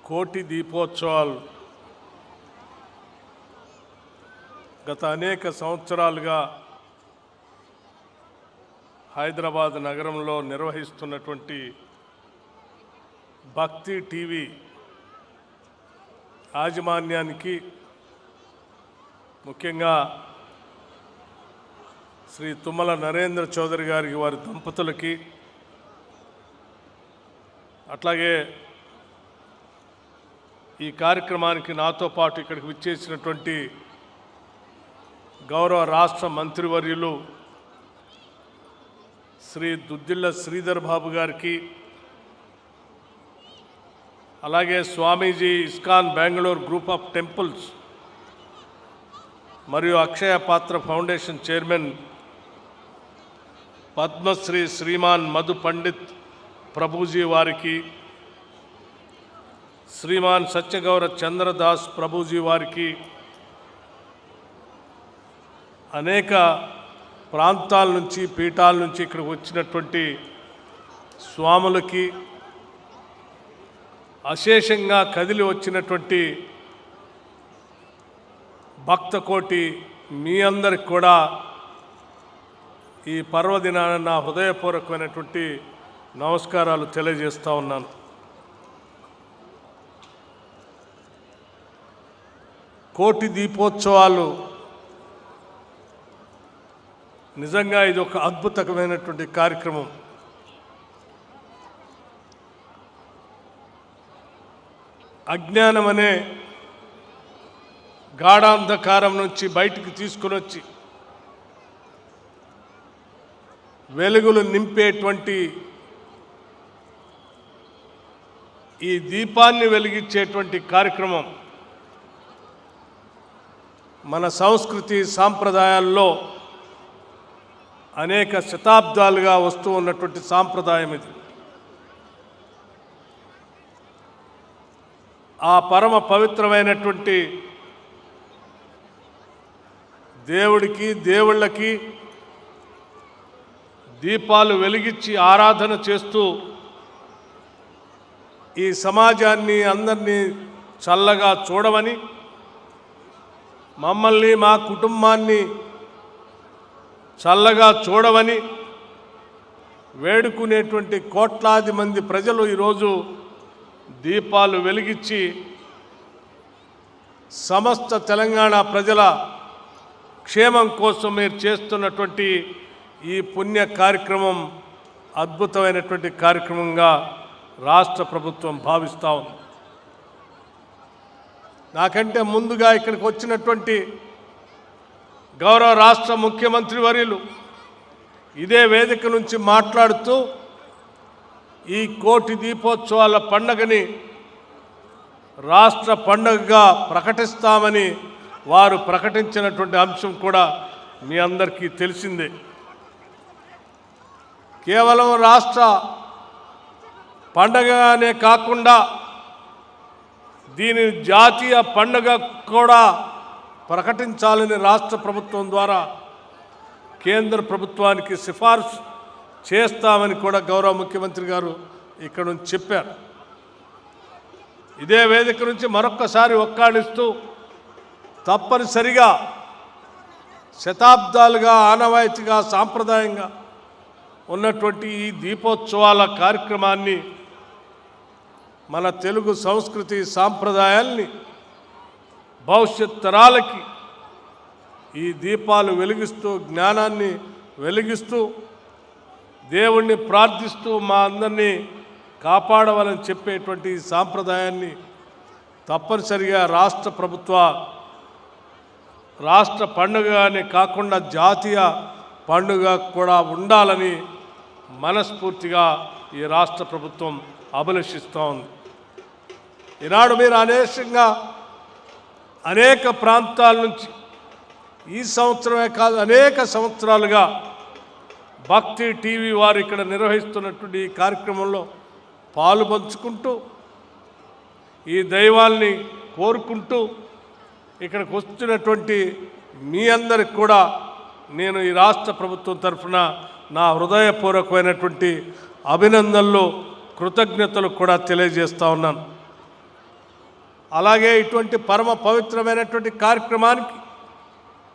కోటి దీపోత్సవాలు గత అనేక సంవత్సరాలుగా హైదరాబాద్ నగరంలో నిర్వహిస్తున్నటువంటి భక్తి టీవీ యాజమాన్యానికి, ముఖ్యంగా శ్రీ తుమ్మల నరేంద్ర చౌదరి గారికి, వారి దంపతులకి, అట్లాగే ఈ కార్యక్రమానికి నాతో పాటు ఇక్కడికి విచ్చేసినటువంటి గౌరవ రాష్ట్ర మంత్రివర్యులు శ్రీ దుద్దిళ్ల శ్రీధర్ బాబు గారికి, అలాగే Swamiji ISKCON Bengaluru group of temples మరియు అక్షయ పాత్ర ఫౌండేషన్ చైర్మన్ పద్మశ్రీ శ్రీమాన్ మధు పండిత్ ప్రభుజీ వారికి, శ్రీమాన్ సత్యగౌర చంద్రదాస్ ప్రభుజీ వారికి, అనేక ప్రాంతాల నుంచి, పీఠాల నుంచి ఇక్కడికి వచ్చినటువంటి స్వాములకి, అశేషంగా కదిలి వచ్చినటువంటి భక్తకోటి మీ అందరికి కూడా ఈ పర్వదినాన నా హృదయపూర్వకమైనటువంటి నమస్కారాలు తెలియజేస్తూ ఉన్నాను. కోటి దీపోత్సవాలు నిజంగా ఇది ఒక అద్భుతమైనటువంటి కార్యక్రమం. అజ్ఞానం అనే గాఢాంధకారం నుంచి బయటికి తీసుకుని వచ్చి వెలుగులు నింపేటువంటి ఈ దీపాన్ని వెలిగించేటువంటి కార్యక్రమం మన సంస్కృతి సాంప్రదాయాల్లో అనేక శతాబ్దాలుగా వస్తూ ఉన్నటువంటి సాంప్రదాయం ఇది. ఆ పరమ పవిత్రమైనటువంటి దేవుడికి, దేవుళ్ళకి దీపాలు వెలిగించి ఆరాధన చేస్తూ ఈ సమాజాన్ని అందరినీ చల్లగా చూడమని, మమ్మల్ని, మా కుటుంబాన్ని చల్లగా చూడమని వేడుకునేటువంటి కోట్లాది మంది ప్రజలు ఈరోజు దీపాలు వెలిగించి సమస్త తెలంగాణ ప్రజల క్షేమం కోసం మీరు చేస్తున్నటువంటి ఈ పుణ్య కార్యక్రమం అద్భుతమైనటువంటి కార్యక్రమంగా రాష్ట్ర ప్రభుత్వం భావిస్తూ ఉంది. నాకంటే ముందుగా ఇక్కడికి వచ్చినటువంటి గౌరవ రాష్ట్ర ముఖ్యమంత్రి వర్యులు ఇదే వేదిక నుంచి మాట్లాడుతూ ఈ కోటి దీపోత్సవాల పండుగని రాష్ట్ర పండుగగా ప్రకటిస్తామని వారు ప్రకటించినటువంటి అంశం కూడా మీ అందరికీ తెలిసిందే. కేవలం రాష్ట్ర పండుగనే కాకుండా దీని జాతీయ పండుగ కూడా ప్రకటించాలని రాష్ట్ర ప్రభుత్వం ద్వారా కేంద్ర ప్రభుత్వానికి సిఫార్సు చేస్తామని కూడా గౌరవ ముఖ్యమంత్రి గారు ఇక్కడ నుంచి చెప్పారు. ఇదే వేదిక నుంచి మరొక్కసారి ఒక్కాడిస్తూ తప్పనిసరిగా శతాబ్దాలుగా ఆనవాయితీగా సాంప్రదాయంగా ఉన్నటువంటి ఈ దీపోత్సవాల కార్యక్రమాన్ని, మన తెలుగు సంస్కృతి సాంప్రదాయాల్ని భవిష్యత్ తరాలకి ఈ దీపాలు వెలిగిస్తూ, జ్ఞానాన్ని వెలిగిస్తూ, దేవుణ్ణి ప్రార్థిస్తూ మా అందరినీ కాపాడవాలని చెప్పేటువంటి సాంప్రదాయాన్ని తప్పనిసరిగా రాష్ట్ర ప్రభుత్వ రాష్ట్ర పండుగనే కాకుండా జాతీయ పండుగ కూడా ఉండాలని మనస్ఫూర్తిగా ఈ రాష్ట్ర ప్రభుత్వం అభిలషిస్తూ ఉంది. ఈనాడు మీరు అనేక ప్రాంతాల నుంచి ఈ సంవత్సరమే కాదు అనేక సంవత్సరాలుగా భక్తి టీవీ వారు ఇక్కడ నిర్వహిస్తున్నటువంటి ఈ కార్యక్రమంలో పాలు పంచుకుంటూ, ఈ దైవాల్ని కోరుకుంటూ ఇక్కడికి వస్తున్నటువంటి మీ అందరికి కూడా నేను ఈ రాష్ట్ర ప్రభుత్వం తరఫున నా హృదయపూర్వకమైనటువంటి అభినందనలు, కృతజ్ఞతలు కూడా తెలియజేస్తూ ఉన్నాను. అలాగే ఇటువంటి పరమ పవిత్రమైనటువంటి కార్యక్రమానికి